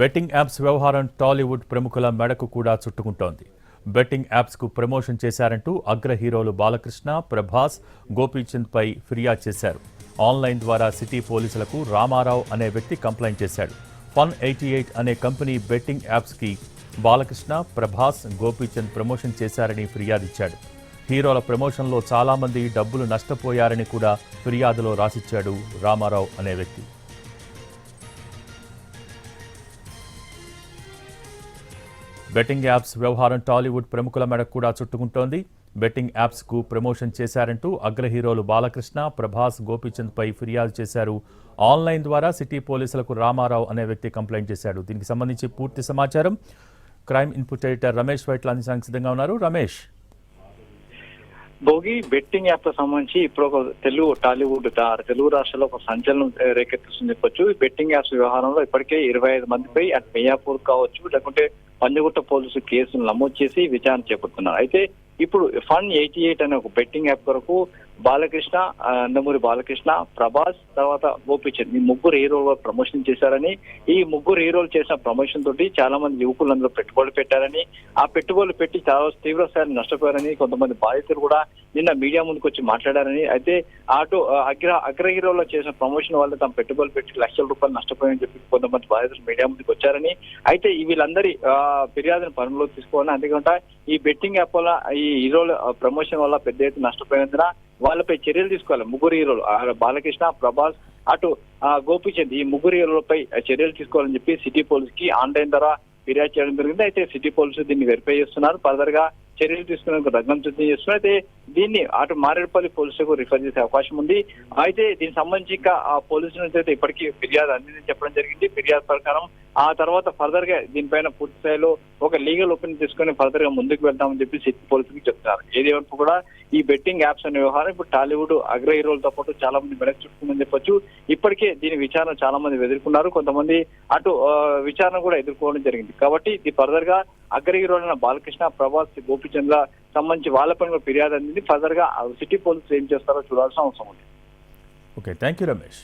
Betting apps వ్యవహారం టాలీవుడ్ ప్రముఖుల మెడకు కూడా చుట్టుకుంటోంది. బెట్టింగ్ యాప్స్కు ప్రమోషన్ చేశారంటూ అగ్ర హీరోలు బాలకృష్ణ, ప్రభాస్, గోపీచంద్పై ఫిర్యాదు చేశారు. ఆన్లైన్ ద్వారా సిటీ పోలీసులకు రామారావు అనే వ్యక్తి కంప్లైంట్ చేశాడు. Fun88 అనే కంపెనీ బెట్టింగ్ యాప్స్కి బాలకృష్ణ, ప్రభాస్, గోపీచంద్ ప్రమోషన్ చేశారని ఫిర్యాదిచ్చాడు. హీరోల ప్రమోషన్లో చాలామంది డబ్బులు నష్టపోయారని కూడా ఫిర్యాదులో రాసిచ్చాడు రామారావు అనే వ్యక్తి. బెట్టింగ్ యాప్స్ వ్యవహారం టాలీవుడ్ ప్రముఖుల మెడకు కూడా చుట్టుకుంటోంది. బెట్టింగ్ యాప్స్కు ప్రమోషన్ చేశారంటూ అగ్ర హీరోలు బాలకృష్ణ, ప్రభాస్, గోపీచంద్పై ఫిర్యాదు చేశారు. ఆన్లైన్ ద్వారా సిటీ పోలీసులకు రామారావు అనే వ్యక్తి కంప్లైంట్ చేశాడు. దీనికి సంబంధించి పూర్తి సమాచారం crime input editor Ramesh Vaitla అందించడానికి సిద్ధంగా ఉన్నారు. రమేష్, భోగి బెట్టింగ్ యాప్ తో సంబంధించి ఇప్పుడు ఒక టాలీవుడ్ తెలుగు రాష్ట్రాల్లో ఒక సంచలనం రేకెత్తిస్తుంది చెప్పొచ్చు. ఈ బెట్టింగ్ యాప్స్ వ్యవహారంలో ఇప్పటికే 25 మందిపై అటు మియాపూర్ కావచ్చు, లేకుంటే పంజగుట్ట పోలీసు కేసులు నమోదు చేసి విచారణ చేపడుతున్నారు. అయితే ఇప్పుడు Fun88 అనే ఒక బెట్టింగ్ యాప్ కొరకు బాలకృష్ణ, నందమూరి బాలకృష్ణ, ప్రభాస్, తర్వాత గోపీచంద్ ఈ ముగ్గురు హీరోలు ప్రమోషన్ చేశారని, ఈ ముగ్గురు హీరోలు చేసిన ప్రమోషన్ తోటి చాలా మంది యువకులు అందులో పెట్టుబడులు పెట్టారని, ఆ పెట్టుబడులు పెట్టి చాలా తీవ్ర స్థాయిలో నష్టపోయారని కొంతమంది బాధితులు కూడా నిన్న మీడియా ముందుకు వచ్చి మాట్లాడారని, అయితే అగ్ర హీరోలో చేసిన ప్రమోషన్ వల్ల తమ పెట్టుబడులు పెట్టి లక్షల రూపాయలు నష్టపోయారని చెప్పి కొంతమంది బాధితులు మీడియా ముందుకు వచ్చారని, అయితే వీళ్ళందరి ఫిర్యాదును పరిగణలోకి తీసుకోవాలని, అందుకంటే ఈ బెట్టింగ్ యాప్ వల్ల ఈ హీరోల ప్రమోషన్ వల్ల పెద్ద ఎత్తున నష్టపోయినందున వాళ్ళపై చర్యలు తీసుకోవాలి. ముగ్గురు హీరోలు బాలకృష్ణ, ప్రభాస్, అటు గోపీచంద్ ఈ ముగ్గురు హీరోలపై చర్యలు తీసుకోవాలని చెప్పి సిటీ పోలీస్ కి ఆన్లైన్ ద్వారా ఫిర్యాదు చేయడం జరిగింది. అయితే సిటీ పోలీసులు దీన్ని వెరిఫై చేస్తున్నారు. ఫర్దర్ గా చర్యలు తీసుకునేందుకు రంగం సిద్ధం చేస్తున్నారు. అయితే దీన్ని అటు మారేడుపల్లి పోలీసులకు రిఫర్ చేసే అవకాశం ఉంది. అయితే దీనికి సంబంధించి ఇంకా ఆ పోలీసుల నుంచి అయితే ఇప్పటికీ ఫిర్యాదు అందిందని చెప్పడం జరిగింది. ఫిర్యాదు ప్రకారం ఆ తర్వాత ఫర్దర్ గా దీనిపైన పూర్తి స్థాయిలో ఒక లీగల్ ఒపీనియన్ తీసుకుని ఫర్దర్ గా ముందుకు వెళ్తామని చెప్పి సిటీ పోలీసులకు చెప్తున్నారు. ఏది వరకు కూడా ఈ బెట్టింగ్ యాప్స్ అనే వ్యవహారం ఇప్పుడు టాలీవుడ్ అగ్ర హీరోలతో పాటు చాలా మంది మెడకు చుట్టుకుందని చెప్పొచ్చు. ఇప్పటికే దీని విచారణ చాలా మంది ఎదుర్కొన్నారు. కొంతమంది అటు విచారణ కూడా ఎదుర్కోవడం జరిగింది. కాబట్టి ఇది ఫర్దర్ గా అగ్ర హీరోలైన బాలకృష్ణ, ప్రభాస్, గోపీచంద్ల సంబంధించి వాళ్ళపైన ఫిర్యాదు అందింది. ఫర్దర్ గా సిటీ పోలీసులు ఏం చేస్తారో చూడాల్సిన అవసరం ఉంది. Okay, thank you Ramesh.